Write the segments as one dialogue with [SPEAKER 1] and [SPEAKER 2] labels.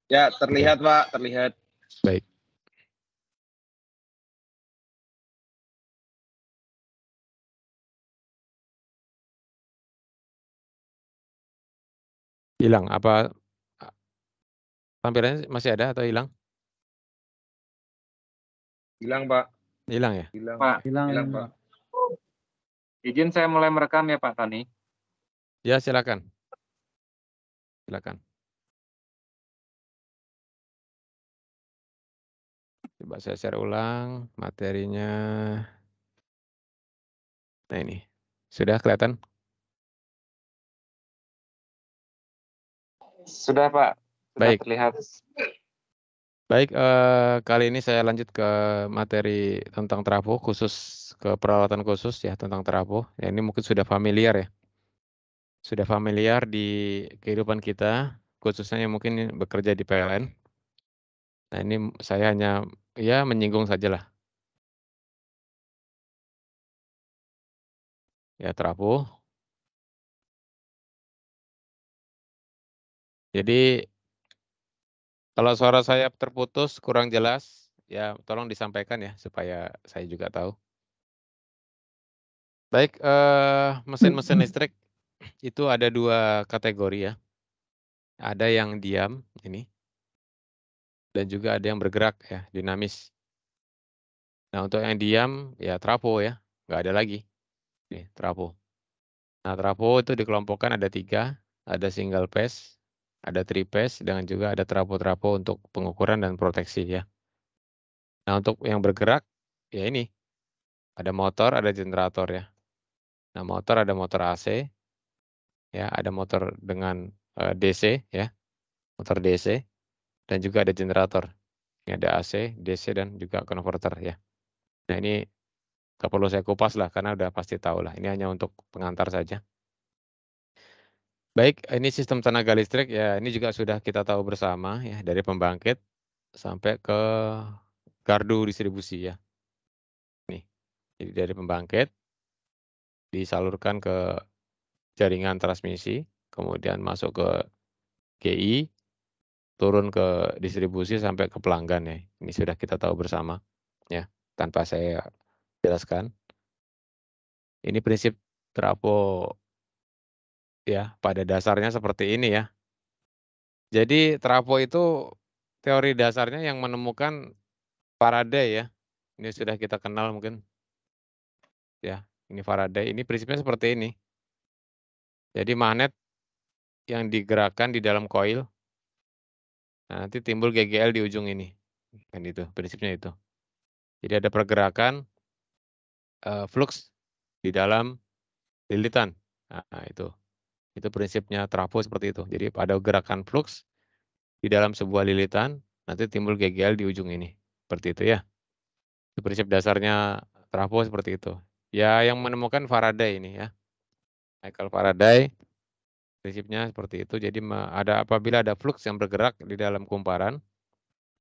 [SPEAKER 1] Ya, terlihat Pak, terlihat.
[SPEAKER 2] Baik. Hilang apa tampilannya masih ada atau hilang?
[SPEAKER 1] Hilang Pak.
[SPEAKER 2] Hilang ya?
[SPEAKER 1] Hilang.
[SPEAKER 3] Pak,
[SPEAKER 1] Hilang Pak.
[SPEAKER 3] izin saya mulai merekam ya Pak Tani.
[SPEAKER 2] Ya, silakan. Silakan. Coba saya share ulang materinya. Nah ini, sudah kelihatan?
[SPEAKER 3] Sudah Pak, sudah
[SPEAKER 2] Baik.
[SPEAKER 3] terlihat.
[SPEAKER 2] Baik, kali ini saya lanjut ke materi tentang trafo, khusus ke peralatan khusus ya tentang trafo. Ya, ini mungkin sudah familiar ya. Sudah familiar di kehidupan kita, khususnya yang mungkin bekerja di PLN. Nah ini saya hanya ya menyinggung sajalah. Ya trafo. Jadi kalau suara saya terputus kurang jelas, ya tolong disampaikan ya supaya saya juga tahu. Baik, mesin-mesin listrik itu ada 2 kategori ya. Ada yang diam ini, dan juga ada yang bergerak ya, dinamis. Nah untuk yang diam ya trafo ya, nggak ada lagi. Nih, trafo. Nah trafo itu dikelompokkan ada 3, ada single phase, ada three phase, dan juga ada trafo-trafo untuk pengukuran dan proteksi ya. Nah untuk yang bergerak ya ini, ada motor, ada generator ya. Nah motor ada motor AC, ya ada motor dengan DC ya, motor DC, dan juga ada generator. Ini ada AC, DC, dan juga konverter ya. Nah ini nggak perlu saya kupas lah karena udah pasti tahu lah. Ini hanya untuk pengantar saja. Baik, ini sistem tenaga listrik ya. Ini juga sudah kita tahu bersama ya, dari pembangkit sampai ke gardu distribusi ya. Nih, jadi dari pembangkit disalurkan ke jaringan transmisi, kemudian masuk ke GI, turun ke distribusi sampai ke pelanggan ya. Ini sudah kita tahu bersama ya, tanpa saya jelaskan. Ini prinsip trafo ya, pada dasarnya seperti ini ya. Jadi trafo itu teori dasarnya yang menemukan Faraday ya. Ini sudah kita kenal mungkin. Ya, ini Faraday. Ini prinsipnya seperti ini. Jadi magnet yang digerakkan di dalam koil. Nah, nanti timbul GGL di ujung ini. Kan itu, prinsipnya itu. Jadi ada pergerakan flux di dalam lilitan. Nah, itu. Itu prinsipnya trafo seperti itu. Jadi ada gerakan flux di dalam sebuah lilitan, nanti timbul GGL di ujung ini. Seperti itu ya. Itu prinsip dasarnya trafo seperti itu. Ya, yang menemukan Faraday ini ya. Michael Faraday, prinsipnya seperti itu. Jadi apabila ada flux yang bergerak di dalam kumparan,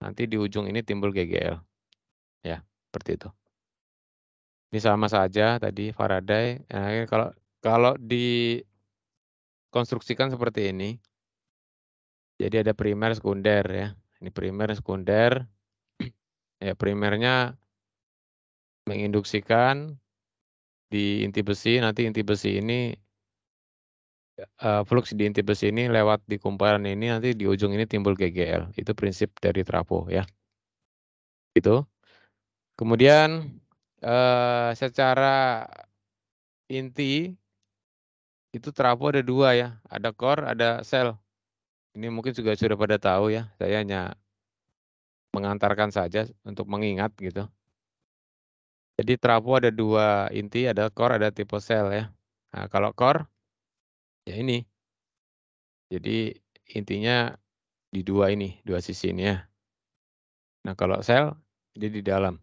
[SPEAKER 2] nanti di ujung ini timbul GGL. Ya, seperti itu. Ini sama saja tadi Faraday. Nah, kalau dikonstruksikan seperti ini, jadi ada primer sekunder ya. Ini primer sekunder. Ya, primernya menginduksikan di inti besi, nanti inti besi ini flux di inti besi ini lewat di kumparan ini, nanti di ujung ini timbul GGL. Itu prinsip dari trafo ya. Itu. Kemudian secara inti itu trafo ada 2 ya, ada core, ada sel. Ini mungkin juga sudah pada tahu ya. Saya hanya mengantarkan saja untuk mengingat gitu. Jadi trafo ada 2 inti, ada core, ada tipe sel ya. Nah, kalau core ya ini. Jadi intinya di 2 ini, 2 sisi ini ya. Nah, kalau sel dia di dalam.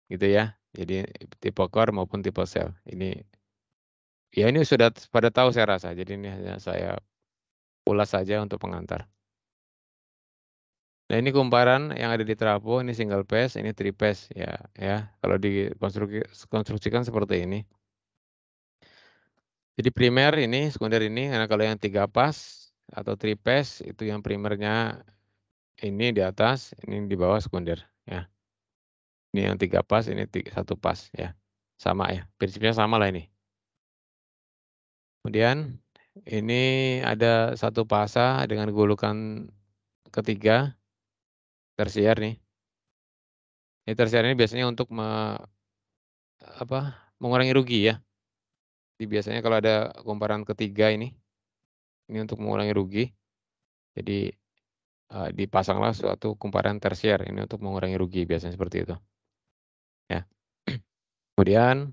[SPEAKER 2] Gitu ya. Jadi tipe core maupun tipe sel. Ini ya ini sudah pada tahu saya rasa. Jadi ini hanya saya ulas saja untuk pengantar. Nah, ini kumparan yang ada di trafo, ini single phase, ini three phase ya. Kalau dikonstruksikan seperti ini. Jadi primer ini, sekunder ini, karena kalau yang 3 phase atau three phase itu yang primernya Ini di atas, ini di bawah sekunder, ya. Ini yang 3 pas, ini 1 pas, ya. Sama ya, prinsipnya sama lah ini. Kemudian ini ada 1 pasa dengan gulukan ketiga, tersier nih. Ini tersier ini biasanya untuk mengurangi rugi ya. Jadi biasanya kalau ada kumparan ketiga ini untuk mengurangi rugi. Jadi, dipasanglah suatu kumparan tersier ini untuk mengurangi rugi, biasanya seperti itu. Ya. Kemudian,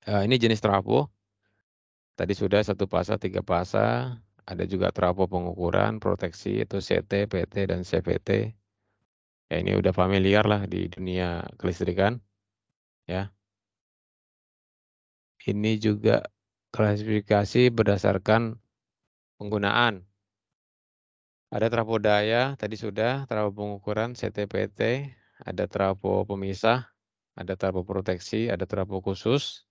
[SPEAKER 2] ini jenis trafo. Tadi sudah 1 pasa, 3 pasa, ada juga trafo pengukuran, proteksi, itu CT, PT, dan CVT. Ya ini udah familiar lah di dunia kelistrikan, ya. Ini juga klasifikasi berdasarkan penggunaan. Ada trafo daya, tadi sudah, trafo pengukuran, CT, PT, ada trafo pemisah, ada trafo proteksi, ada trafo khusus.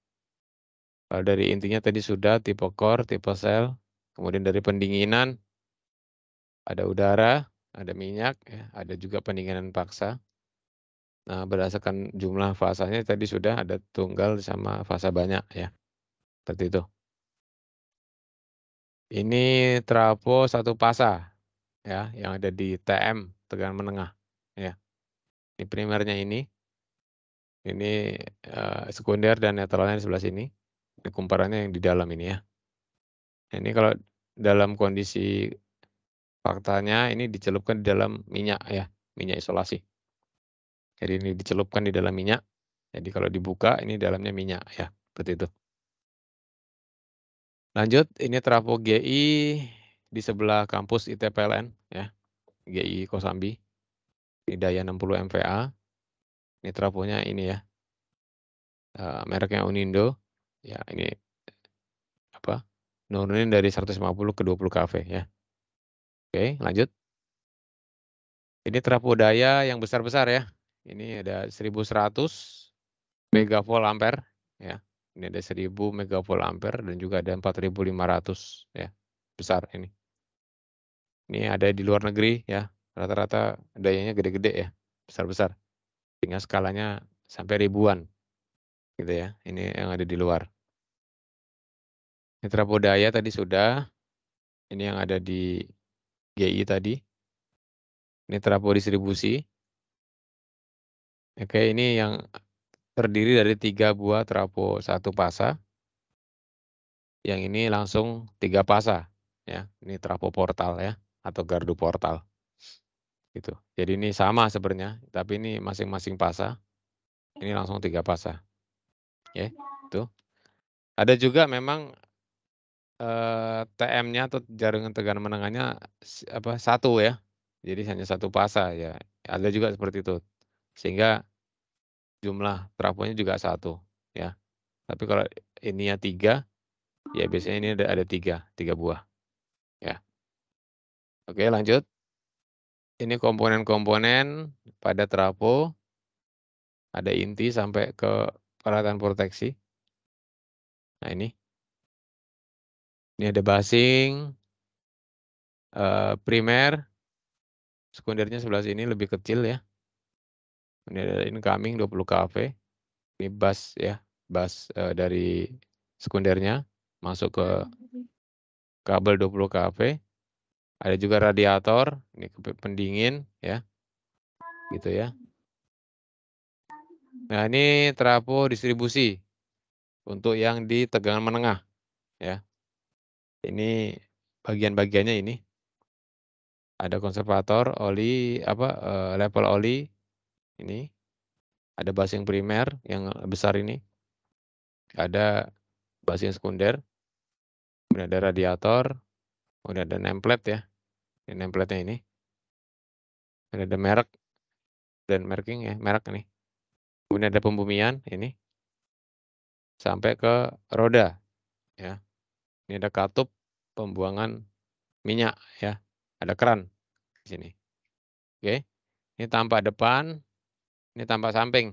[SPEAKER 2] Kalau dari intinya tadi sudah, tipe core, tipe sel, kemudian dari pendinginan, ada udara, ada minyak, ya, ada juga pendinginan paksa. Nah, berdasarkan jumlah fasanya tadi sudah ada tunggal sama fasa banyak ya, seperti itu. Ini trafo 1 pasa, ya, yang ada di TM, tegangan menengah, ya. Ini primernya ini sekunder dan netralnya di sebelah sini. Ini kumparannya yang di dalam ini ya. Ini kalau dalam kondisi faktanya ini dicelupkan di dalam minyak ya, minyak isolasi. Jadi ini dicelupkan di dalam minyak. Jadi kalau dibuka ini dalamnya minyak ya, seperti itu. Lanjut, ini trafo GI di sebelah kampus ITPLN ya, GI Kosambi. Ini daya 60 MVA. Ini trafonya ini ya, mereknya Unindo. Ya ini nurunin dari 150 ke 20 kV ya. Oke, lanjut. Ini trafo daya yang besar-besar ya. Ini ada 1100 megavolt ampere ya. Ini ada 1000 megavolt ampere dan juga ada 4500 ya. Besar ini. Ini ada di luar negeri ya. Rata-rata dayanya gede-gede ya, besar-besar. Sehingga skalanya sampai ribuan gitu ya. Ini yang ada di luar. Ini trafo daya tadi sudah. Ini yang ada di GI tadi. Ini trafo distribusi. Oke, ini yang terdiri dari 3 buah trafo 1 pasa. Yang ini langsung 3 pasa ya. Ini trafo portal ya atau gardu portal. Gitu. Jadi ini sama sebenarnya, tapi ini masing-masing pasa. Ini langsung 3 pasa. Ya, itu. Ada juga memang TM-nya atau jaringan tegangan menengahnya 1 ya. Jadi hanya 1 pasa ya. Ada juga seperti itu. Sehingga jumlah trafonya juga 1 ya. Tapi kalau ininya 3, ya biasanya ini ada 3 buah. Ya. Oke, lanjut. Ini komponen-komponen pada trafo. Ada inti sampai ke peralatan proteksi. Nah ini. Ini ada basing, primer, sekundernya sebelah sini lebih kecil ya. Ini ada incoming 20 kV. Ini bus ya, bus dari sekundernya masuk ke kabel 20 kV. Ada juga radiator, ini pendingin ya. Gitu ya. Nah, ini trafo distribusi untuk yang di tegangan menengah ya. Ini bagian-bagiannya ini. Ada konservator, oli level oli ini. Ada basing primer yang besar ini. Ada basing sekunder. Kemudian ada radiator. Kemudian ada nameplate ya. Ini nameplate-nya ini. Ada merek dan marking ya, merek ini. Kemudian ada pembumian ini. Sampai ke roda ya. Ini ada katup pembuangan minyak ya. Ada keran di sini. Oke. Ini tampak depan, ini tampak samping.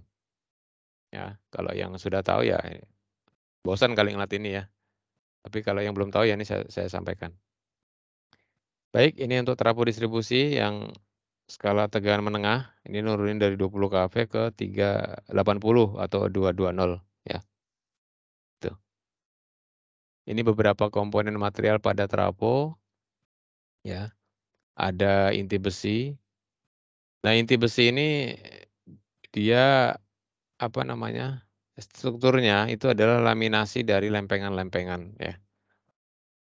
[SPEAKER 2] Ya, kalau yang sudah tahu ya bosan kali ngeliat ini ya. Tapi kalau yang belum tahu ya ini saya sampaikan. Baik, ini untuk trafo distribusi yang skala tegangan menengah, ini nurunin dari 20 kV ke 380 atau 220 ya. Tuh. Ini beberapa komponen material pada trafo ya. Ada inti besi. Nah, inti besi ini dia apa namanya? Strukturnya itu adalah laminasi dari lempengan-lempengan ya.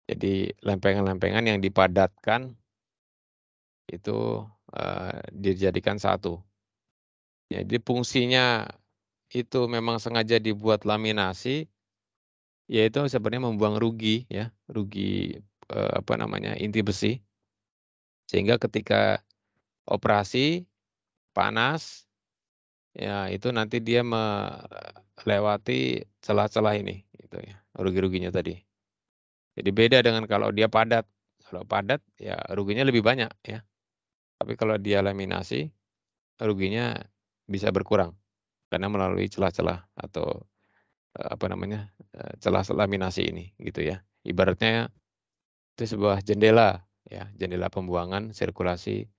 [SPEAKER 2] Jadi lempengan-lempengan yang dipadatkan itu dijadikan satu. Jadi fungsinya itu memang sengaja dibuat laminasi, yaitu sebenarnya membuang rugi ya, rugi apa namanya inti besi, sehingga ketika operasi panas, ya itu nanti dia melewati celah-celah ini, gitu ya, rugi-ruginya tadi. Jadi beda dengan kalau dia padat. Kalau padat ya ruginya lebih banyak ya. Tapi kalau dia laminasi, ruginya bisa berkurang karena melalui celah-celah atau apa namanya celah laminasi ini gitu ya. Ibaratnya itu sebuah jendela ya, jendela pembuangan sirkulasi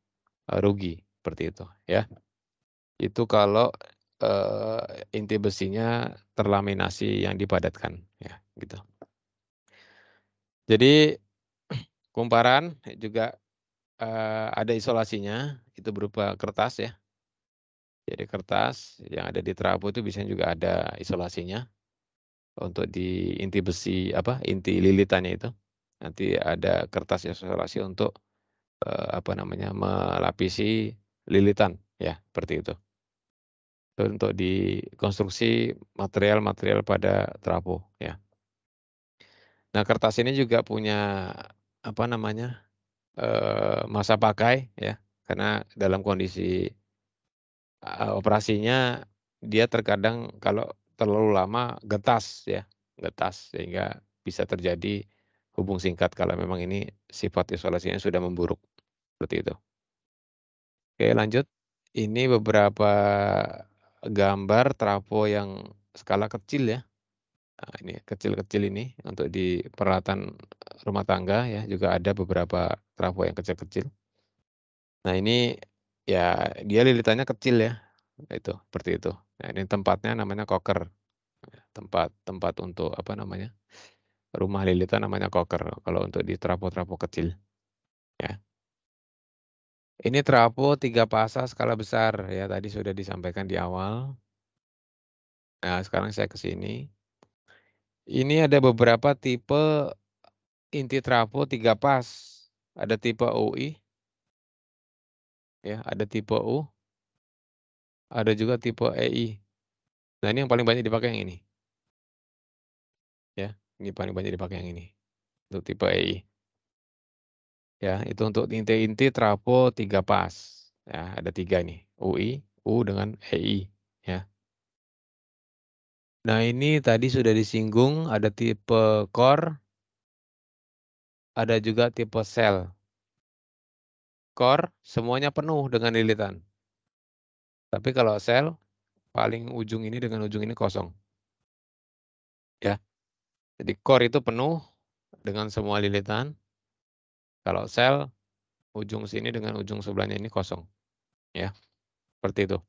[SPEAKER 2] rugi seperti itu ya. Itu kalau inti besinya terlaminasi yang dipadatkan ya gitu. Jadi kumparan juga ada isolasinya, itu berupa kertas ya. Jadi kertas yang ada di trafo itu biasanya juga ada isolasinya untuk di inti besi apa inti lilitannya itu. Nanti ada kertas isolasi untuk apa namanya melapisi lilitan ya seperti itu. Untuk di konstruksi material-material pada trafo ya. Nah, kertas ini juga punya apa namanya masa pakai ya, karena dalam kondisi operasinya dia terkadang kalau terlalu lama getas ya, getas sehingga bisa terjadi hubung singkat kalau memang ini sifat isolasinya sudah memburuk seperti itu. Oke, lanjut. Ini beberapa gambar trafo yang skala kecil ya. Nah, ini kecil-kecil ini untuk di peralatan rumah tangga ya, juga ada beberapa trafo yang kecil-kecil. Nah, ini ya dia lilitannya kecil ya. Itu, seperti itu. Nah, ini tempatnya namanya koker. Tempat untuk apa namanya? Rumah lilitan namanya koker kalau untuk di trafo-trafo kecil ya. Ini trafo 3 fasa skala besar ya, tadi sudah disampaikan di awal. Nah, sekarang saya ke sini. Ini ada beberapa tipe inti trafo 3 pas. Ada tipe UI, ya, ada tipe U, ada juga tipe EI. Nah, ini yang paling banyak dipakai yang ini. Ya, ini paling banyak dipakai yang ini. Untuk tipe EI. Ya, itu untuk inti-inti trafo 3 pas. Ya, ada 3 nih, UI, U dengan EI, ya. Nah, ini tadi sudah disinggung ada tipe core, ada juga tipe sel. Core semuanya penuh dengan lilitan. Tapi kalau sel paling ujung ini dengan ujung ini kosong. Ya. Jadi core itu penuh dengan semua lilitan. Kalau sel ujung sini dengan ujung sebelahnya ini kosong. Ya. Seperti itu.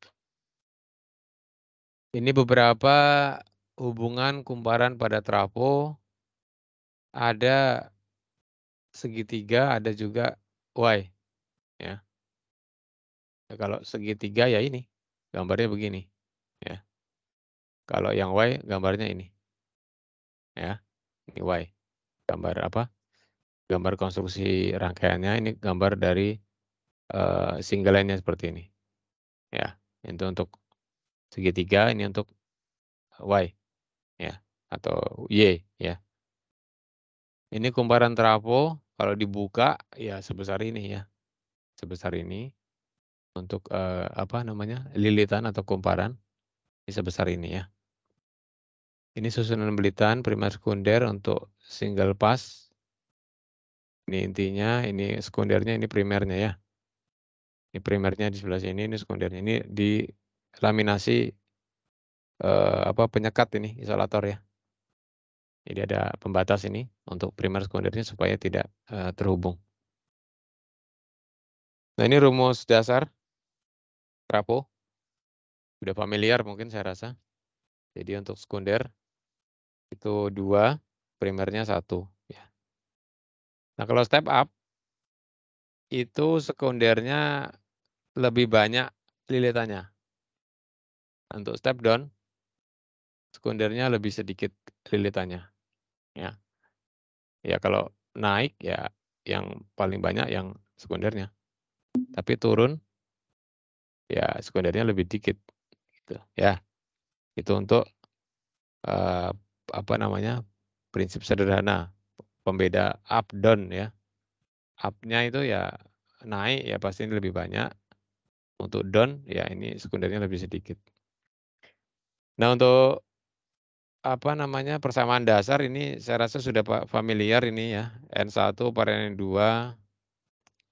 [SPEAKER 2] Ini beberapa hubungan kumparan pada trafo. Ada segitiga, ada juga Y. Ya. Kalau segitiga ya ini, gambarnya begini. Ya. Kalau yang Y gambarnya ini. Ya. Ini Y. Gambar apa? Gambar konstruksi rangkaiannya, ini gambar dari single line-nya seperti ini. Ya. Itu untuk segitiga, ini untuk Y. Ya. Atau Y. Ya. Ini kumparan trafo, kalau dibuka ya sebesar ini ya. Sebesar ini. Untuk apa namanya? Lilitan atau kumparan. Ini sebesar ini ya. Ini susunan belitan primer sekunder untuk single pass. Ini intinya, ini sekundernya, ini primernya ya. Ini primernya di sebelah sini, ini sekundernya. Ini di laminasi apa penyekat ini isolator ya. Jadi ada pembatas ini untuk primer sekundernya supaya tidak terhubung. Nah, ini rumus dasar trafo. Sudah familiar mungkin saya rasa. Jadi untuk sekunder itu 2, primernya 1. Ya. Nah, kalau step up, itu sekundernya lebih banyak lilitannya. Untuk step down, sekundernya lebih sedikit lilitannya. Ya, ya kalau naik ya yang paling banyak yang sekundernya. Tapi turun ya sekundernya lebih dikit. Gitu. Ya, itu untuk apa namanya prinsip sederhana pembeda up down ya. Up-nya itu ya naik ya pasti ini lebih banyak. Untuk down ya ini sekundernya lebih sedikit. Nah, untuk apa namanya persamaan dasar ini saya rasa sudah familiar ini ya. N1 per N2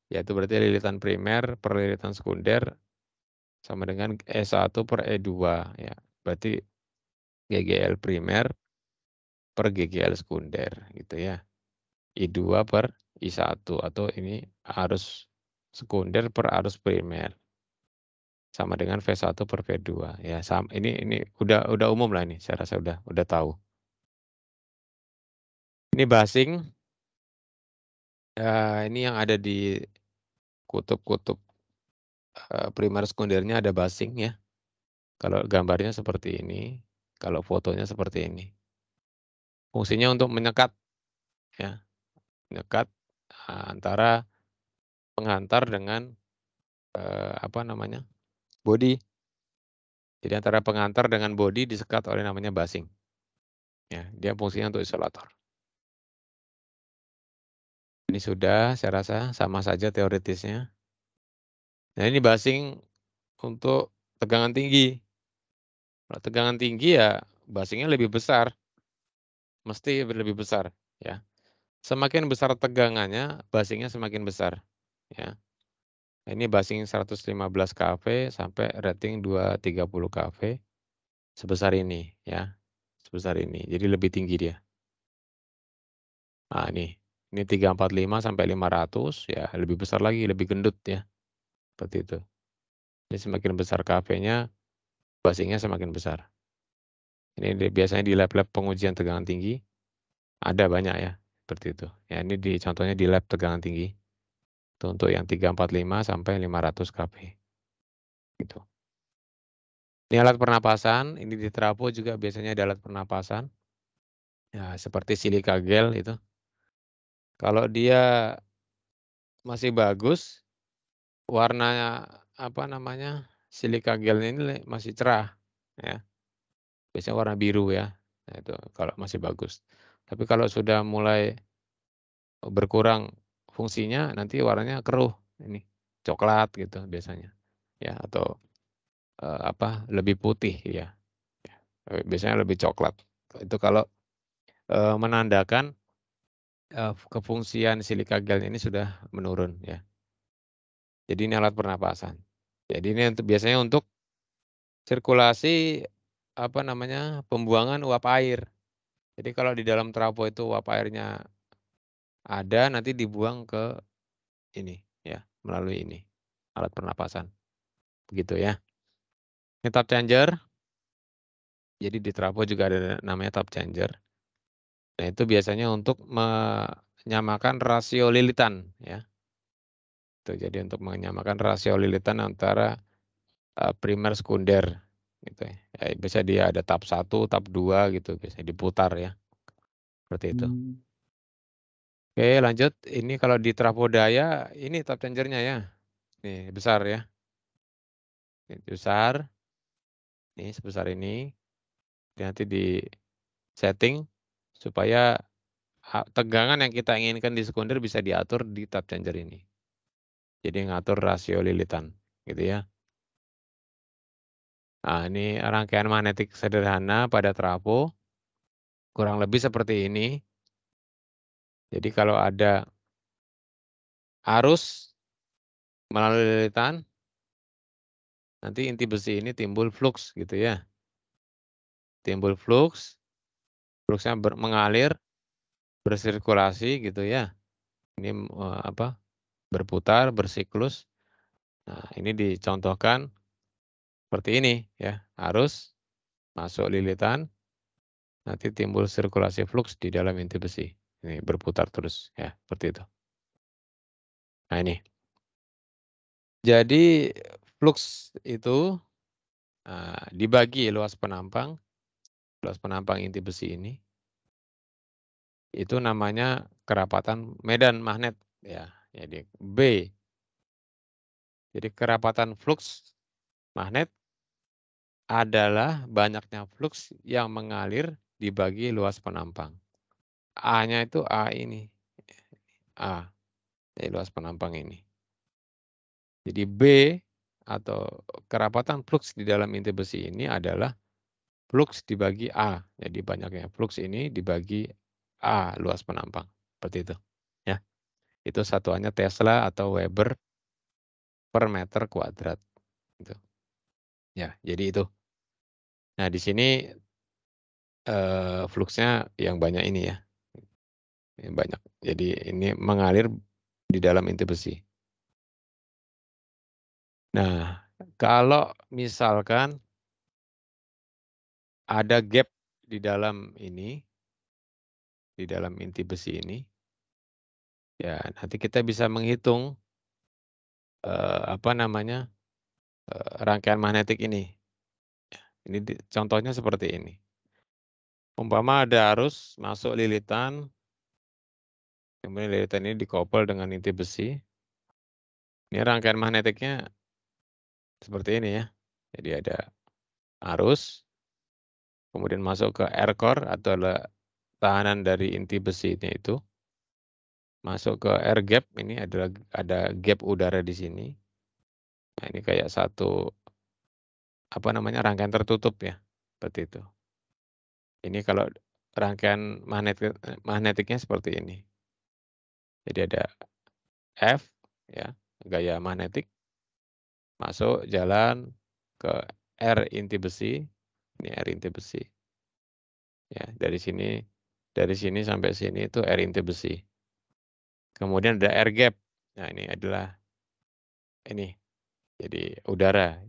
[SPEAKER 2] yaitu berarti lilitan primer per lilitan sekunder sama dengan E1 per E2 ya. Berarti GGL primer per GGL sekunder gitu ya. I2 per I1 atau ini arus sekunder per arus primer sama dengan V1 per V2 ya. Ini udah umum lah ini, saya rasa udah tahu. Ini basing. Ini yang ada di kutub-kutub primer sekundernya ada basing ya. Kalau gambarnya seperti ini, kalau fotonya seperti ini. Fungsinya untuk menyekat ya. Menyekat antara penghantar dengan apa namanya? Body. Jadi antara penghantar dengan body disekat oleh namanya basing. Ya, dia fungsinya untuk isolator. Ini sudah saya rasa sama saja teoritisnya. Nah, ini basing untuk tegangan tinggi. Kalau tegangan tinggi ya basingnya lebih besar. Mesti lebih besar ya. Semakin besar tegangannya, basingnya semakin besar ya. Ini basing 115 kV sampai rating 230 kV sebesar ini ya. Sebesar ini. Jadi lebih tinggi dia. Nah, ini 345 sampai 500 ya lebih besar lagi, lebih gendut ya. Seperti itu. Jadi semakin besar kV-nya, basingnya semakin besar. Ini biasanya di lab-lab pengujian tegangan tinggi ada banyak ya, seperti itu. Ya, ini contohnya di lab tegangan tinggi. Itu untuk yang 345 sampai 500 kV. Gitu. Ini alat pernapasan, ini di trafo juga biasanya ada alat pernapasan. Ya, seperti silika gel itu. Kalau dia masih bagus, warnanya apa namanya? Silika gelnya ini masih cerah ya. Biasanya warna biru ya. Nah, itu kalau masih bagus. Tapi kalau sudah mulai berkurang fungsinya nanti warnanya keruh ini. Coklat gitu biasanya. Ya, atau apa? Lebih putih ya. Biasanya lebih coklat. Itu kalau menandakan kefungsian silika gel ini sudah menurun ya. Jadi ini alat pernapasan. Jadi ini biasanya untuk sirkulasi apa namanya pembuangan uap air. Jadi kalau di dalam trafo itu uap airnya ada nanti dibuang ke ini ya melalui ini alat pernapasan. Begitu ya. Ini tap changer. Jadi di trafo juga ada namanya tap changer. Nah itu biasanya untuk menyamakan rasio lilitan ya. Jadi untuk menyamakan rasio lilitan antara primer sekunder gitu ya. Biasa dia ada tab 1, tab 2 gitu biasanya diputar ya. Seperti itu. Oke, lanjut. Ini kalau di trafo daya ini tap changernya ya. Nih, besar ya. Ini besar. Ini sebesar ini. Nanti di setting supaya tegangan yang kita inginkan di sekunder bisa diatur di tap changer ini. Jadi ngatur rasio lilitan gitu ya. Nah, ini rangkaian magnetik sederhana pada trafo. Kurang lebih seperti ini. Jadi kalau ada arus melalui lilitan, nanti inti besi ini timbul flux gitu ya. Timbul flux, fluxnya mengalir, bersirkulasi gitu ya. Ini apa? Berputar, bersiklus. Nah, ini dicontohkan seperti ini ya, arus masuk lilitan, nanti timbul sirkulasi flux di dalam inti besi. Ini berputar terus ya, seperti itu. Nah, ini. Jadi flux itu dibagi luas penampang inti besi ini. Itu namanya kerapatan medan magnet ya. Jadi B. Jadi kerapatan flux magnet adalah banyaknya flux yang mengalir dibagi luas penampang. A-nya itu A ini. A. Jadi luas penampang ini. Jadi B atau kerapatan flux di dalam inti besi ini adalah flux dibagi A. Jadi banyaknya flux ini dibagi A luas penampang. Seperti itu. Ya. Itu satuannya Tesla atau Weber per meter kuadrat. Gitu. Ya, jadi itu. Nah, di sini fluxnya yang banyak ini ya. Yang banyak. Jadi ini mengalir di dalam inti besi. Nah, kalau misalkan ada gap di dalam ini, di dalam inti besi ini, ya nanti kita bisa menghitung rangkaian magnetik ini. Ini contohnya seperti ini. Umpama ada arus masuk lilitan, kemudian lilitan ini dikopel dengan inti besi. Ini rangkaian magnetiknya seperti ini ya. Jadi ada arus, kemudian masuk ke air core atau tahanan dari inti besinya itu. Masuk ke air gap, ini ada gap udara di sini. Nah, ini kayak satu rangkaian tertutup ya, seperti itu. Ini kalau rangkaian magnetiknya seperti ini. Jadi ada F ya, gaya magnetik masuk jalan ke R inti besi. Ini R inti besi. Ya, dari sini sampai sini itu R inti besi. Kemudian ada air gap. Nah, ini adalah ini. Jadi udara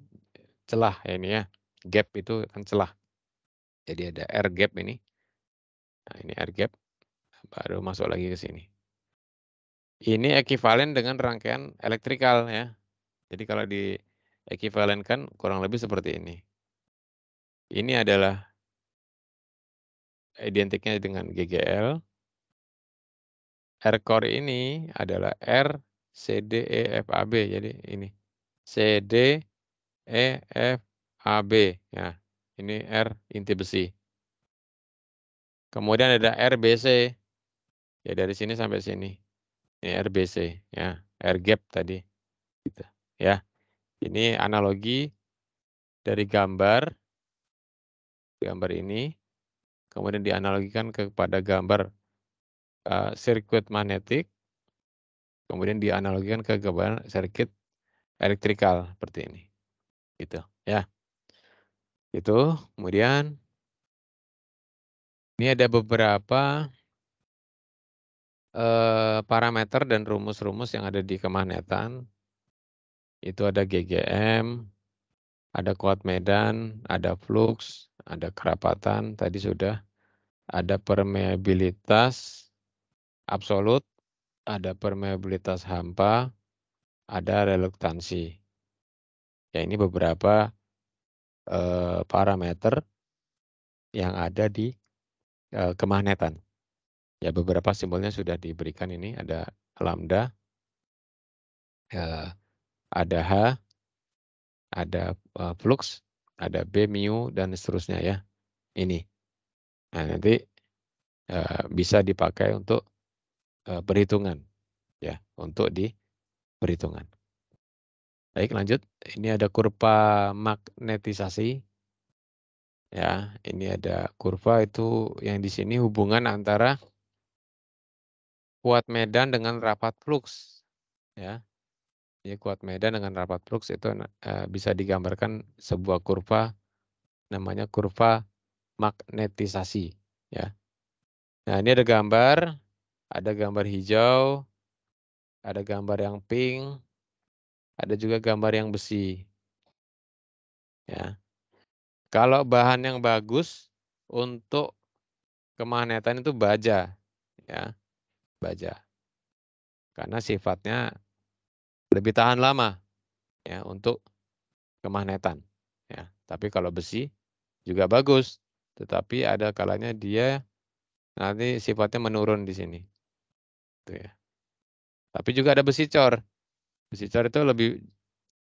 [SPEAKER 2] celah ya ini ya. Gap itu kan celah. Jadi ada air gap ini. Nah, ini air gap baru masuk lagi ke sini. Ini ekivalen dengan rangkaian elektrikal ya. Jadi kalau diekivalenkan kurang lebih seperti ini. Ini adalah identiknya dengan GGL. R core ini adalah R CDEFAB. Jadi ini CDEFAB ya. Ini R inti besi. Kemudian ada RBC. Ya dari sini sampai sini. Ini RBC ya, air gap tadi. Gitu. Ya. Ini analogi dari gambar ini, kemudian dianalogikan kepada gambar sirkuit magnetik, kemudian dianalogikan ke gambar sirkuit elektrikal seperti ini. Gitu ya. Itu kemudian ini ada beberapa parameter dan rumus-rumus yang ada di kemagnetan. Itu ada GGM, ada kuat medan, ada flux, ada kerapatan, tadi sudah. Ada permeabilitas absolut, ada permeabilitas hampa, ada reluktansi. Ya, ini beberapa parameter yang ada di kemagnetan. Ya, beberapa simbolnya sudah diberikan ini, ada lambda, ada H, ada flux, ada B, mu, dan seterusnya ya. Ini. Nah, nanti bisa dipakai untuk perhitungan. Ya, untuk di perhitungan. Baik, lanjut. Ini ada kurva magnetisasi. Ya, ini ada kurva itu yang di sini hubungan antara kuat medan dengan rapat flux. Ya, ini kuat medan dengan rapat flux itu bisa digambarkan sebuah kurva namanya kurva magnetisasi. Ya. Nah, ini ada gambar hijau, ada gambar yang pink, ada juga gambar yang besi. Ya. Kalau bahan yang bagus untuk kemagnetan itu baja, ya, baja. Karena sifatnya lebih tahan lama, ya, untuk kemagnetan. Ya. Tapi kalau besi juga bagus, tetapi ada kalanya dia nanti sifatnya menurun di sini. Tuh ya. Tapi juga ada besi cor. Besi cor itu lebih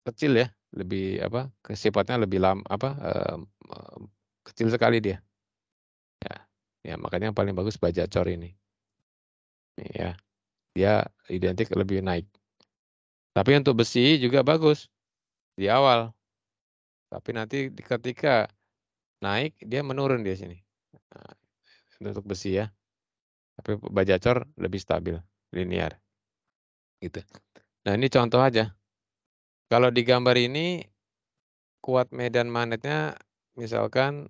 [SPEAKER 2] kecil ya, lebih apa? Sifatnya lebih kecil sekali dia. Ya. Ya, makanya yang paling bagus baja cor ini. Nih ya. Dia identik lebih naik. Tapi untuk besi juga bagus di awal. Tapi nanti ketika naik dia menurun di sini. Nah, untuk besi ya. Tapi baja cor lebih stabil, linear. Gitu. Nah, ini contoh aja. Kalau di gambar ini kuat medan magnetnya misalkan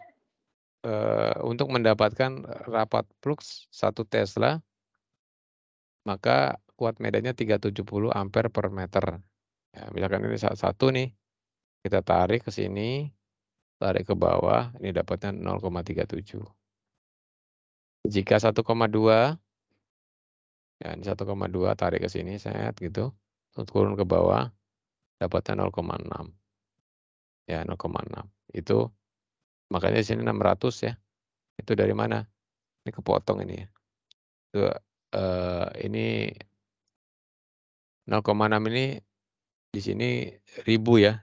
[SPEAKER 2] untuk mendapatkan rapat flux 1 Tesla, maka kuat medannya 370 ampere per meter. Ya, misalkan ini satu nih, kita tarik ke sini, tarik ke bawah, ini dapatnya 0,37. Jika 1,2, ya ini 1,2 tarik ke sini, set gitu, turun ke bawah, dapatnya 0,6. Ya 0,6. Itu makanya di sini 600 ya. Itu dari mana? Ini kepotong ini ya. Itu ini 0,6 ini di sini 1000 ya.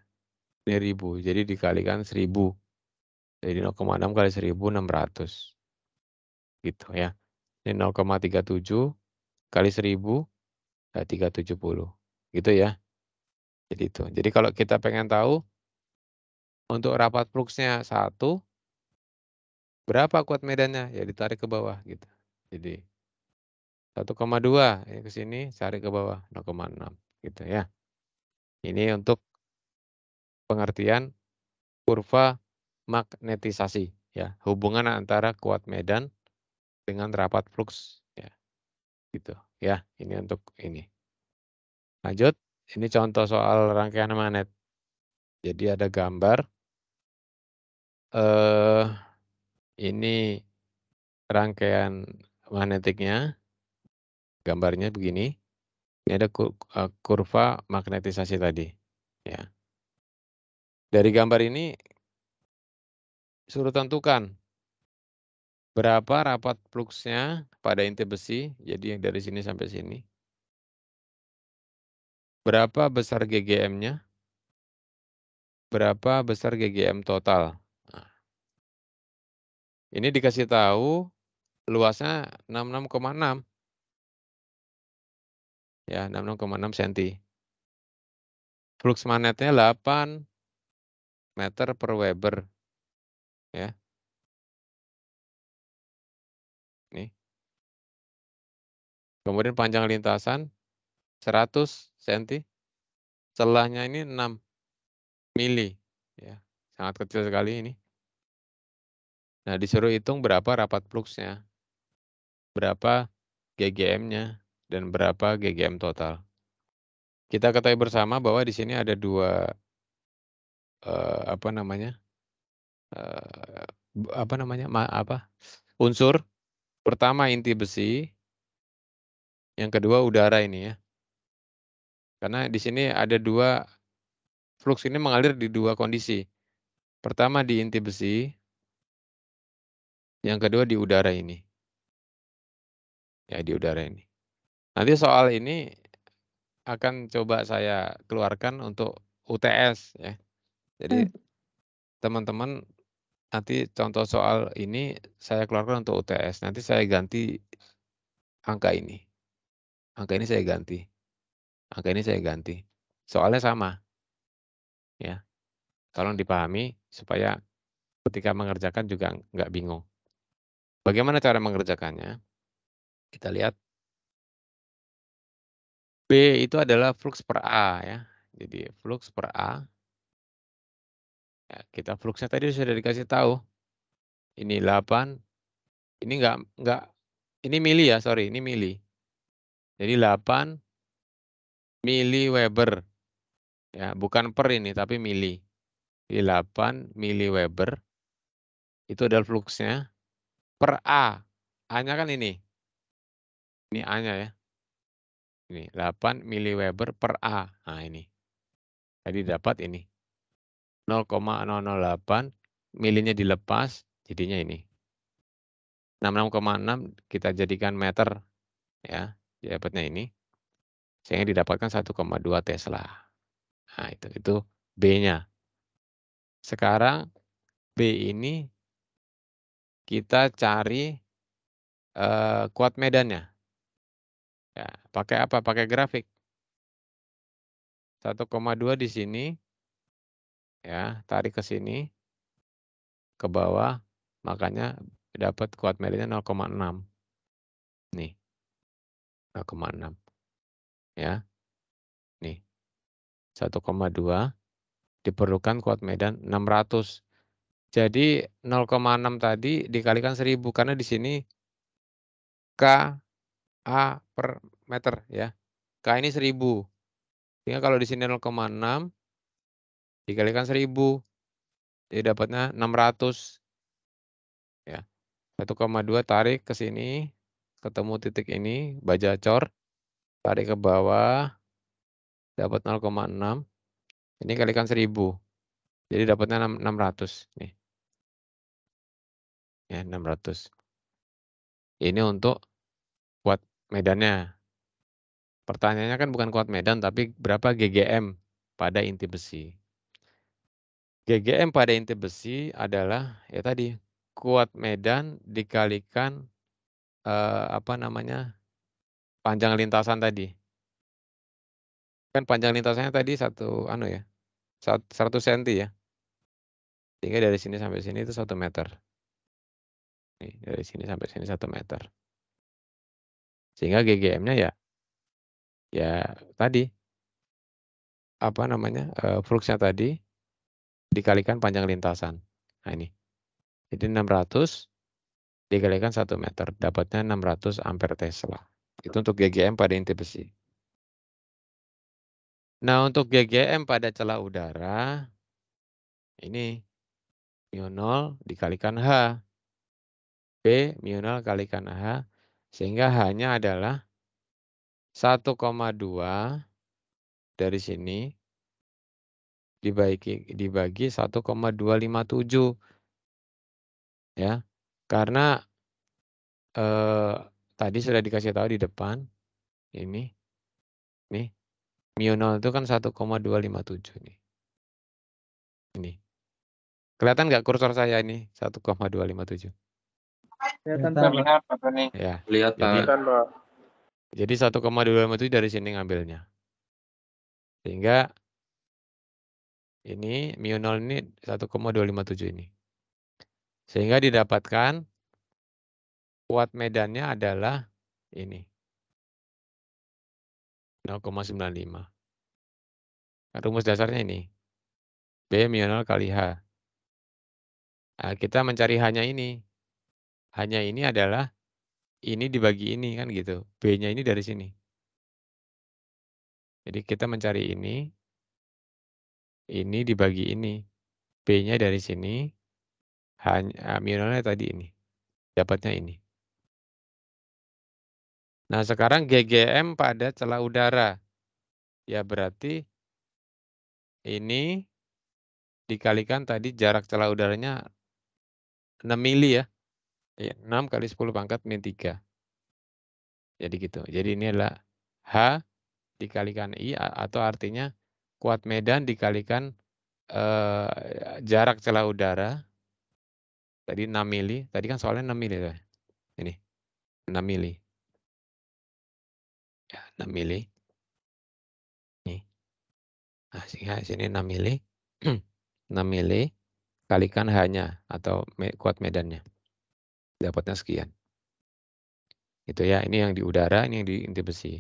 [SPEAKER 2] Ini 1000. Jadi dikalikan 1000. Jadi 0,6 kali 1000 600. Gitu ya. Ini 0,37 kali 1000 370. Gitu ya. Jadi itu. Jadi kalau kita pengen tahu untuk rapat fluxnya 1 berapa kuat medannya? Ya ditarik ke bawah gitu. Jadi 1,2 ya ke sini tarik ke bawah 0,6 gitu ya. Ini untuk pengertian kurva magnetisasi ya, hubungan antara kuat medan dengan rapat flux ya. Gitu ya. Ini untuk ini. Lanjut, ini contoh soal rangkaian magnet. Jadi ada gambar ini rangkaian magnetiknya. Gambarnya begini. Ini ada kurva magnetisasi tadi ya. Dari gambar ini suruh tentukan berapa rapat fluxnya pada inti besi, jadi yang dari sini sampai sini. Berapa besar GGM-nya? Berapa besar GGM total? Nah, ini dikasih tahu luasnya 66,6. Ya, 66,6 cm. Flux magnetnya 8 meter per Weber. Ya. Nih. Kemudian panjang lintasan 100 cm. Celahnya ini 6 mili. Ya, sangat kecil sekali ini. Nah, disuruh hitung berapa rapat fluxnya, berapa GGM-nya, dan berapa GGM total. Kita ketahui bersama bahwa di sini ada dua unsur. Pertama inti besi, yang kedua udara ini ya. Karena di sini ada dua, flux ini mengalir di dua kondisi. Pertama di inti besi, yang kedua di udara ini. Ya, di udara ini. Nanti soal ini akan coba saya keluarkan untuk UTS ya. Jadi teman-teman nanti contoh soal ini saya keluarkan untuk UTS. Nanti saya ganti angka ini. Angka ini saya ganti. Angka ini saya ganti. Soalnya sama. Ya. Tolong dipahami supaya ketika mengerjakan juga nggak bingung. Bagaimana cara mengerjakannya? Kita lihat. B itu adalah flux per A ya. Jadi flux per A. Ya, kita fluxnya tadi sudah dikasih tahu. Ini 8. Ini enggak ini mili ya, sorry, ini mili. Jadi 8 mili Weber Ya, bukan per ini tapi mili. Di 8 miliweber itu adalah fluxnya per A. A-nya kan ini. Ini A-nya ya. Ini 8 miliweber per A. Nah, ini. Tadi dapat ini. 0,008 milinya dilepas, jadinya ini. 66,6 kita jadikan meter ya, dapatnya ini. Sehingga didapatkan 1,2 Tesla. Nah, itu B-nya. Sekarang B ini kita cari kuat medannya. Ya, pakai apa? Pakai grafik. 1,2 di sini. Ya, tarik ke sini. Ke bawah. Makanya dapat kuat medannya 0,6. Nih. 0,6. Ya. Nih. 1,2 diperlukan kuat medan 600. Jadi 0,6 tadi dikalikan 1000 karena di sini K A per meter ya. K ini 1000. Sehingga kalau di sini 0,6 dikalikan 1000. Jadi dapatnya 600 ya. 1,2 tarik ke sini ketemu titik ini, baja cor, tarik ke bawah dapat 0,6. Ini kalikan 1000. Jadi dapatnya 600 nih. Ya, 600. Ini untuk kuat medannya. Pertanyaannya kan bukan kuat medan, tapi berapa GGM pada inti besi. GGM pada inti besi adalah ya tadi kuat medan dikalikan panjang lintasan tadi. Kan panjang lintasannya tadi 100 cm ya. Sehingga dari sini sampai sini itu 1 meter. Nih, dari sini sampai sini 1 meter. Sehingga GGM-nya ya tadi fluxnya tadi dikalikan panjang lintasan. Nah ini. Jadi 600 dikalikan 1 meter, dapatnya 600 ampere Tesla. Itu untuk GGM pada inti besi. Nah, untuk GGM pada celah udara, ini mu0 dikalikan H. B mu0 kalikan H, sehingga H-nya adalah 1,2 dari sini dibagi 1,257 ya. Karena tadi sudah dikasih tahu di depan ini nih mu0 itu kan 1,257 nih. Ini. Kelihatan nggak kursor saya ini 1,257?
[SPEAKER 3] Terlihat Pak Tony.
[SPEAKER 2] Ya.
[SPEAKER 1] Lihat,
[SPEAKER 2] Jadi
[SPEAKER 1] Pak.
[SPEAKER 2] Jadi 1,257 dari sini ngambilnya. Sehingga ini mu0 ini 1,257 ini. Sehingga didapatkan kuat medannya adalah ini. 0,95. Rumus dasarnya ini. B mu0 kali H. Nah, kita mencari H-nya ini. H-nya ini adalah ini dibagi ini kan gitu. B-nya ini dari sini. Jadi kita mencari ini dibagi ini. B-nya dari sini. Mu0-nya tadi ini. Dapatnya ini. Nah, sekarang GGM pada celah udara. Ya berarti ini dikalikan tadi jarak celah udaranya 6 mili ya. 6 kali 10 pangkat min 3. Jadi gitu. Jadi ini adalah H dikalikan I atau artinya kuat medan dikalikan jarak celah udara. Tadi 6 mili. Tadi kan soalnya 6 mili. Ini 6 mili. Ya, 6 mili. Nih. Nah, sini 6 mili. 6 mili kalikan H-nya atau kuat medannya. Dapatnya sekian. Itu ya, ini yang di udara, ini yang di inti besi.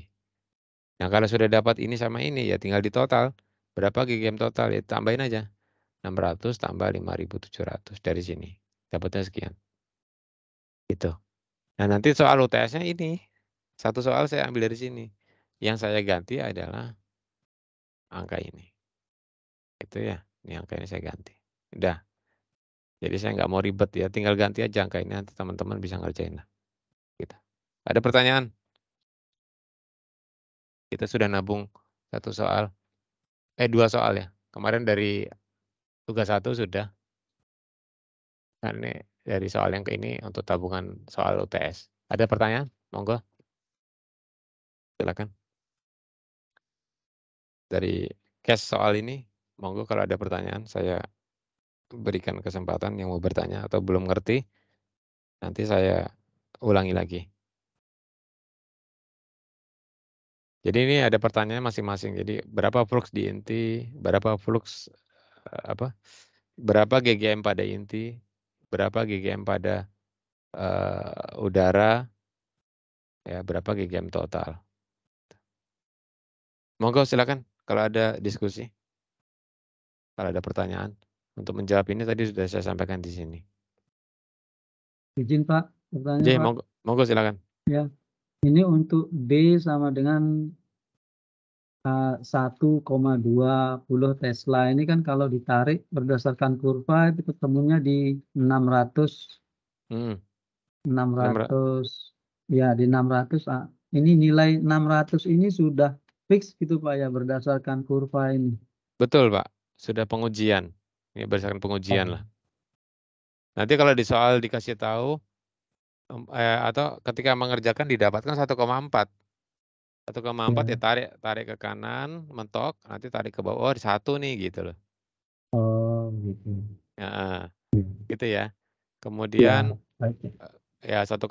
[SPEAKER 2] Nah, kalau sudah dapat ini sama ini ya tinggal di total. Berapa GGM total? Ya tambahin aja. 600 tambah 5.700 dari sini. Dapatnya sekian. Gitu. Nah, nanti soal UTS-nya ini. Satu soal saya ambil dari sini. Yang saya ganti adalah angka ini. Itu ya, ini angka ini saya ganti. Udah. Jadi saya nggak mau ribet ya, tinggal ganti aja angka ini, nanti teman-teman bisa ngerjain lah. Gitu. Ada pertanyaan? Kita sudah nabung 2 soal ya. Kemarin dari tugas 1 sudah. Nah, ini dari soal yang ke ini untuk tabungan soal UTS. Ada pertanyaan? Monggo. Silakan. Dari case soal ini, monggo kalau ada pertanyaan saya berikan kesempatan yang mau bertanya atau belum ngerti, nanti saya ulangi lagi. Jadi ini ada pertanyaan masing-masing. Jadi berapa flux di inti, berapa flux berapa GGM pada inti, berapa GGM pada udara, ya berapa GGM total. Monggo silakan kalau ada diskusi, kalau ada pertanyaan. Untuk menjawab ini tadi sudah saya sampaikan di sini.
[SPEAKER 4] Izin Pak, bertanya
[SPEAKER 2] Jadi
[SPEAKER 4] Pak.
[SPEAKER 2] monggo silakan.
[SPEAKER 4] Ya, ini untuk B sama dengan 1,20 Tesla ini kan kalau ditarik berdasarkan kurva itu ketemunya di 600 ya di 600. Ini nilai 600 ini sudah fix gitu Pak ya berdasarkan kurva ini.
[SPEAKER 2] Betul Pak, sudah pengujian. Ini berdasarkan pengujian lah. Nanti kalau di soal dikasih tahu atau ketika mengerjakan didapatkan 1,4. 1,4 ya tarik ke kanan, mentok, nanti tarik ke bawah. Oh, di 1 nih gitu loh.
[SPEAKER 4] Oh, gitu.
[SPEAKER 2] Ya, gitu ya. Kemudian ya 1,2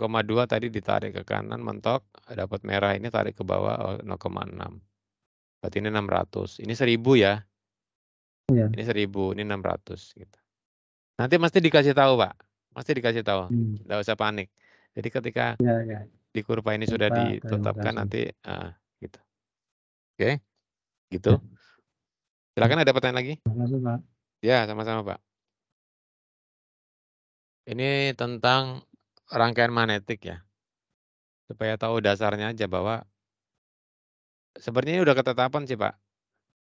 [SPEAKER 2] tadi ditarik ke kanan, mentok, dapat merah ini tarik ke bawah 0,6. Berarti ini 600. Ini 1000 ya.
[SPEAKER 4] Iya.
[SPEAKER 2] Ini 1000, ini 600 gitu. Nanti mesti dikasih tahu, Pak. Mesti dikasih tahu. Enggak usah panik. Jadi ketika di kurva ini sudah ditetapkan nanti gitu. Oke. Gitu. Silakan ada pertanyaan lagi?
[SPEAKER 4] Terima kasih, Pak.
[SPEAKER 2] Ya, sama-sama, Pak. Ini tentang rangkaian magnetik ya. Supaya tahu dasarnya aja bahwa sebenarnya ini udah ketetapan sih, Pak.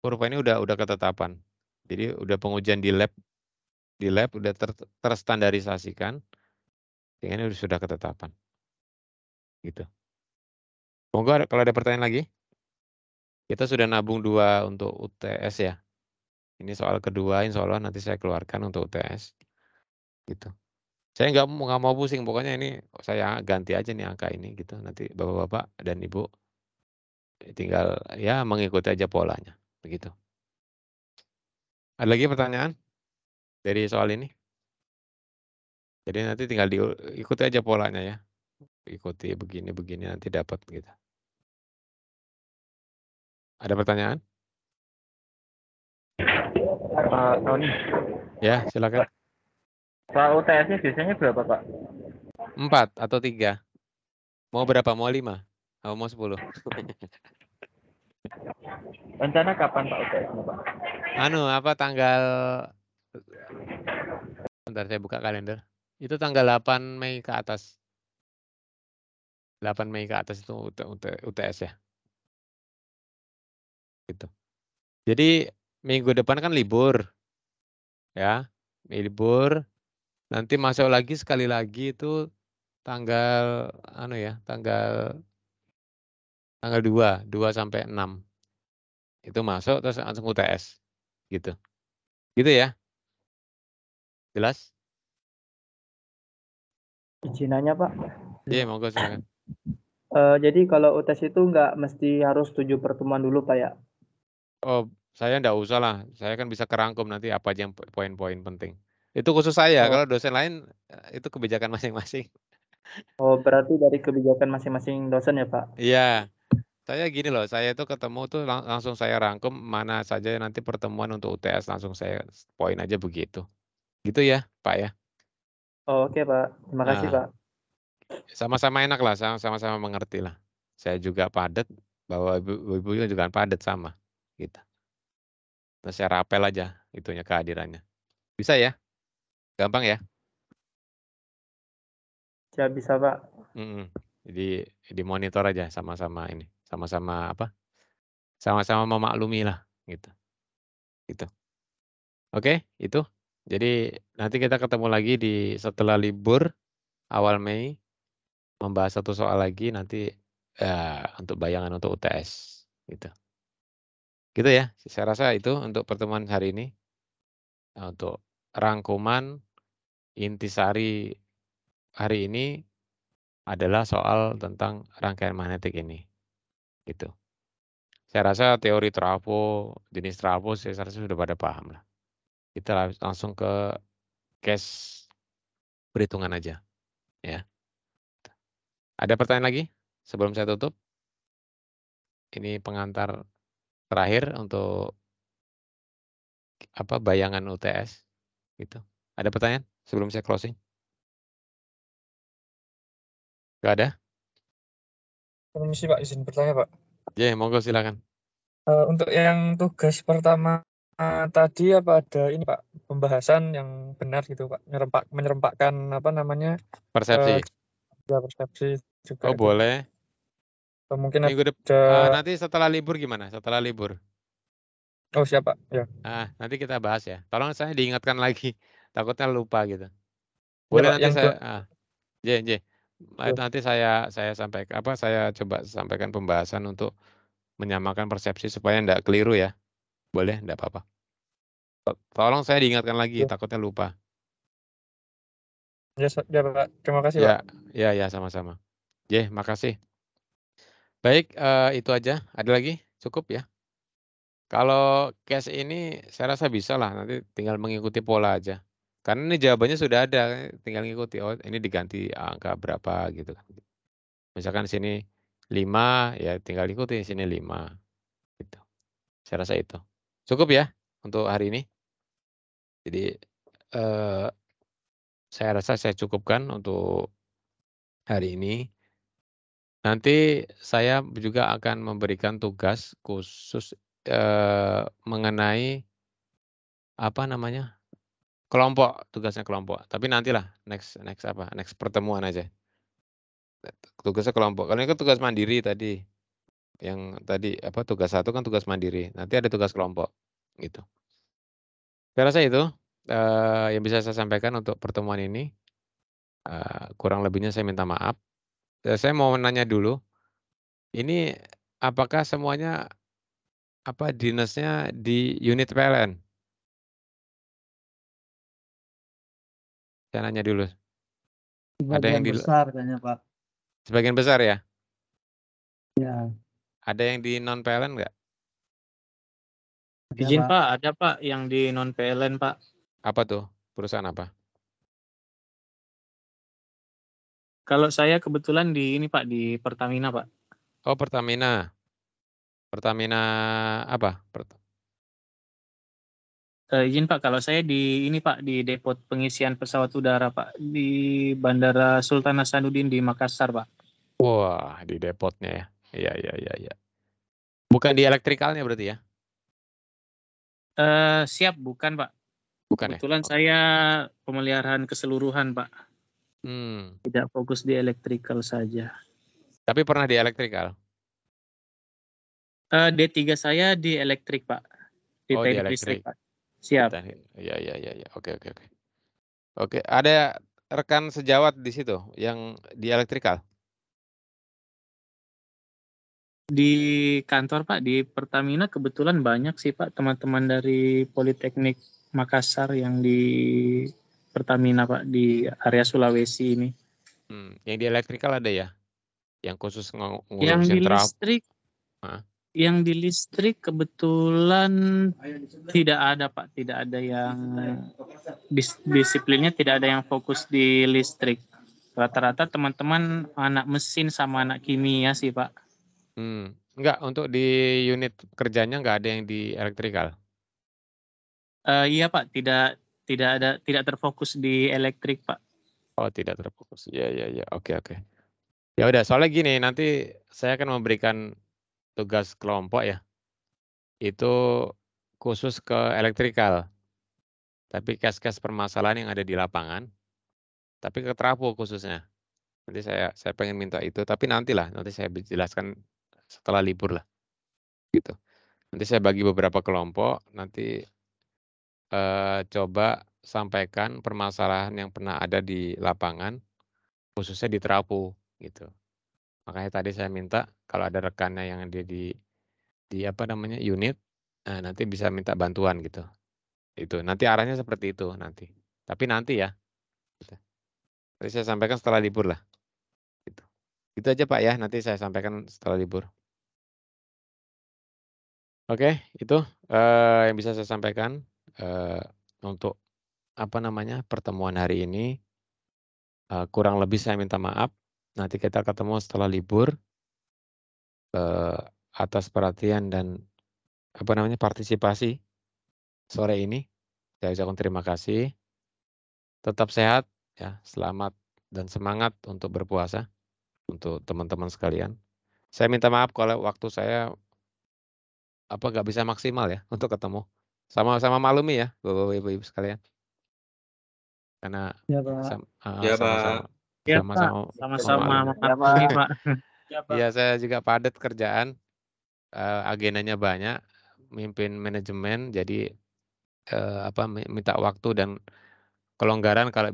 [SPEAKER 2] Kurva ini udah ketetapan. Jadi udah pengujian di lab udah terstandarisasikan. Sehingga ini sudah ketetapan. Gitu. Monggo kalau ada pertanyaan lagi. Kita sudah nabung 2 untuk UTS ya. Ini soal kedua, insya Allah nanti saya keluarkan untuk UTS. Gitu. Saya nggak mau pusing, pokoknya ini saya ganti aja nih angka ini gitu. Nanti Bapak-bapak dan Ibu tinggal ya mengikuti aja polanya, begitu. Ada lagi pertanyaan dari soal ini? Jadi nanti tinggal diikuti aja polanya ya. Ikuti begini nanti dapat gitu. Ada pertanyaan?
[SPEAKER 3] Pak Tony.
[SPEAKER 2] Ya, silakan.
[SPEAKER 3] Pak UTS-nya biasanya berapa, Pak?
[SPEAKER 2] 4 atau 3? Mau berapa? Mau 5? Atau mau 10?
[SPEAKER 3] Rencana kapan Pak UTS-nya, Pak?
[SPEAKER 2] Tanggal bentar saya buka kalender. Itu tanggal 8 Mei ke atas. 8 Mei ke atas itu UTS ya. Gitu. Jadi minggu depan kan libur. Ya, libur. Nanti masuk lagi sekali lagi itu tanggal tanggal 2 sampai 6. Itu masuk terus langsung UTS. Gitu. Gitu ya. Jelas?
[SPEAKER 5] Izinannya Pak.
[SPEAKER 2] Iya, monggo silakan.
[SPEAKER 5] Jadi kalau UTS itu nggak mesti harus 7 pertemuan dulu Pak ya?
[SPEAKER 2] Oh, saya enggak usah lah. Saya kan bisa kerangkum nanti apa aja yang poin-poin penting. Itu khusus saya, kalau dosen lain itu kebijakan masing-masing.
[SPEAKER 5] Oh, berarti dari kebijakan masing-masing dosen ya Pak?
[SPEAKER 2] Iya. Saya gini loh, saya itu ketemu tuh langsung saya rangkum mana saja nanti pertemuan untuk UTS, langsung saya poin aja begitu. Gitu ya, Pak ya.
[SPEAKER 5] Oh, oke Pak. Terima kasih Pak.
[SPEAKER 2] Sama-sama enak lah, sama-sama mengerti lah. Saya juga padat, bahwa ibu-ibu juga padat sama. Gitu. Nah, saya rapel aja itunya kehadirannya. Bisa ya? Gampang ya?
[SPEAKER 5] Ya bisa Pak.
[SPEAKER 2] Jadi dimonitor aja sama-sama ini, sama-sama sama-sama memaklumi lah gitu. Gitu. Oke, itu. Jadi nanti kita ketemu lagi di setelah libur awal Mei membahas satu soal lagi nanti untuk bayangan untuk UTS gitu. Gitu ya. Saya rasa itu untuk pertemuan hari ini. Untuk rangkuman intisari hari ini adalah soal tentang rangkaian magnetik ini. Gitu. Saya rasa teori trafo, jenis trafo saya rasa sudah pada paham lah. Kita langsung ke case perhitungan aja. Ya. Ada pertanyaan lagi sebelum saya tutup? Ini pengantar terakhir untuk bayangan UTS gitu. Ada pertanyaan sebelum saya closing? Gak ada?
[SPEAKER 6] Permisi Pak, izin bertanya Pak.
[SPEAKER 2] Ya, monggo silakan.
[SPEAKER 6] Untuk yang tugas pertama tadi apa ada ini Pak, pembahasan yang benar gitu Pak, menyerempakkan apa namanya
[SPEAKER 2] Persepsi.
[SPEAKER 6] ya persepsi juga
[SPEAKER 2] Oh,
[SPEAKER 6] itu.
[SPEAKER 2] boleh.
[SPEAKER 6] Mungkin
[SPEAKER 2] Minggu
[SPEAKER 6] ada
[SPEAKER 2] nanti setelah libur gimana? Setelah libur.
[SPEAKER 6] oh siapa ya.
[SPEAKER 2] Nanti kita bahas ya. Tolong saya diingatkan lagi. Takutnya lupa gitu.
[SPEAKER 6] Ya,
[SPEAKER 2] Boleh
[SPEAKER 6] Pak,
[SPEAKER 2] nanti
[SPEAKER 6] yang
[SPEAKER 2] saya
[SPEAKER 6] Ya.
[SPEAKER 2] nanti saya sampaikan saya coba sampaikan pembahasan untuk menyamakan persepsi supaya enggak keliru ya. Boleh, enggak apa-apa. Tolong saya diingatkan lagi,
[SPEAKER 6] Ya.
[SPEAKER 2] takutnya lupa.
[SPEAKER 6] Ya, ya Pak, terima kasih Pak.
[SPEAKER 2] Ya, sama-sama. Makasih. Baik, itu aja. Ada lagi? Cukup ya? Kalau case ini saya rasa bisa lah, nanti tinggal mengikuti pola aja. Karena ini jawabannya sudah ada, tinggal ngikuti, oh ini diganti angka berapa gitu kan. Misalkan sini 5, ya tinggal ikuti sini 5 gitu. Saya rasa itu. Cukup ya untuk hari ini. Jadi saya rasa saya cukupkan untuk hari ini. Nanti saya juga akan memberikan tugas khusus mengenai kelompok, tugasnya kelompok. Tapi nantilah next pertemuan aja. Tugasnya kelompok. Kalau ini kan tugas mandiri tadi. Yang tadi tugas 1 kan tugas mandiri. Nanti ada tugas kelompok gitu. Saya rasa itu yang bisa saya sampaikan untuk pertemuan ini. Kurang lebihnya saya minta maaf. Saya mau menanya dulu. Ini apakah semuanya dinasnya di unit PLN? Saya nanya dulu. Ada yang
[SPEAKER 4] Sebagian besar kayaknya Pak.
[SPEAKER 2] Sebagian besar ya?
[SPEAKER 4] Ya.
[SPEAKER 2] Ada yang di non PLN nggak?
[SPEAKER 4] Ada,
[SPEAKER 7] Izin
[SPEAKER 4] Pak.
[SPEAKER 7] Pak, ada Pak yang di non PLN Pak.
[SPEAKER 2] Apa tuh? Perusahaan apa?
[SPEAKER 7] Kalau saya kebetulan di ini Pak, di Pertamina Pak.
[SPEAKER 2] Oh, Pertamina. Pertamina apa?
[SPEAKER 7] Izin Pak, kalau saya di ini Pak, di depot pengisian pesawat udara Pak, di Bandara Sultan Hasanuddin di Makassar Pak.
[SPEAKER 2] Wah, di depotnya ya. Iya. Bukan di elektrikalnya berarti ya?
[SPEAKER 7] Siap, bukan Pak.
[SPEAKER 2] Bukan
[SPEAKER 7] Kebetulan
[SPEAKER 2] ya?
[SPEAKER 7] saya pemeliharaan keseluruhan Pak. Tidak fokus di elektrikal saja.
[SPEAKER 2] Tapi pernah di elektrikal?
[SPEAKER 7] D3 saya di elektrik Pak. Di
[SPEAKER 2] Oh, di
[SPEAKER 7] teknik
[SPEAKER 2] elektrik.
[SPEAKER 7] listrik Pak. Siap.
[SPEAKER 2] Iya. Oke, ada rekan sejawat di situ yang di elektrikal?
[SPEAKER 7] Di kantor Pak, di Pertamina kebetulan banyak sih Pak teman-teman dari Politeknik Makassar yang di Pertamina Pak, di area Sulawesi ini.
[SPEAKER 2] Yang di elektrikal ada ya? Yang khusus
[SPEAKER 7] Yang di
[SPEAKER 2] ngurusin
[SPEAKER 7] listrik, yang di listrik kebetulan tidak ada Pak, tidak ada yang disiplinnya, tidak ada yang fokus di listrik. Rata-rata teman-teman anak mesin sama anak kimia sih Pak.
[SPEAKER 2] Enggak, untuk di unit kerjanya enggak ada yang di elektrikal?
[SPEAKER 7] Iya Pak, tidak terfokus di elektrik Pak.
[SPEAKER 2] Oh, tidak terfokus. Iya. Oke. Ya udah, soalnya gini, nanti saya akan memberikan tugas kelompok ya. Itu khusus ke elektrikal. Tapi case-case permasalahan yang ada di lapangan, tapi ke trafo khususnya. Nanti saya pengen minta itu, tapi nanti saya jelaskan setelah libur lah. Gitu. Nanti saya bagi beberapa kelompok, nanti coba sampaikan permasalahan yang pernah ada di lapangan, khususnya di Terapu, gitu. Makanya tadi saya minta kalau ada rekannya yang ada di apa namanya, unit, nanti bisa minta bantuan gitu. Itu, nanti arahnya seperti itu nanti. Tapi nanti ya, gitu. Nanti saya sampaikan setelah libur lah, gitu. Itu aja Pak ya, nanti saya sampaikan setelah libur. Oke, itu, yang bisa saya sampaikan, untuk apa namanya, pertemuan hari ini. Kurang lebih saya minta maaf, nanti kita ketemu setelah libur. Atas perhatian dan apa namanya, partisipasi sore ini. Saya ucapkan terima kasih. Tetap sehat ya, selamat dan semangat untuk berpuasa untuk teman-teman sekalian. Saya minta maaf kalau waktu saya nggak bisa maksimal ya untuk ketemu. Sama-sama maklumi ya, Bapak Ibu sekalian. Karena
[SPEAKER 4] Ya, Pak.
[SPEAKER 1] Ya, Pak.
[SPEAKER 2] sama-sama
[SPEAKER 7] Ya Pak, sama-sama maklumi Pak.
[SPEAKER 2] Iya, saya juga padat kerjaan, agendanya banyak, mimpin manajemen, jadi minta waktu dan kelonggaran kalau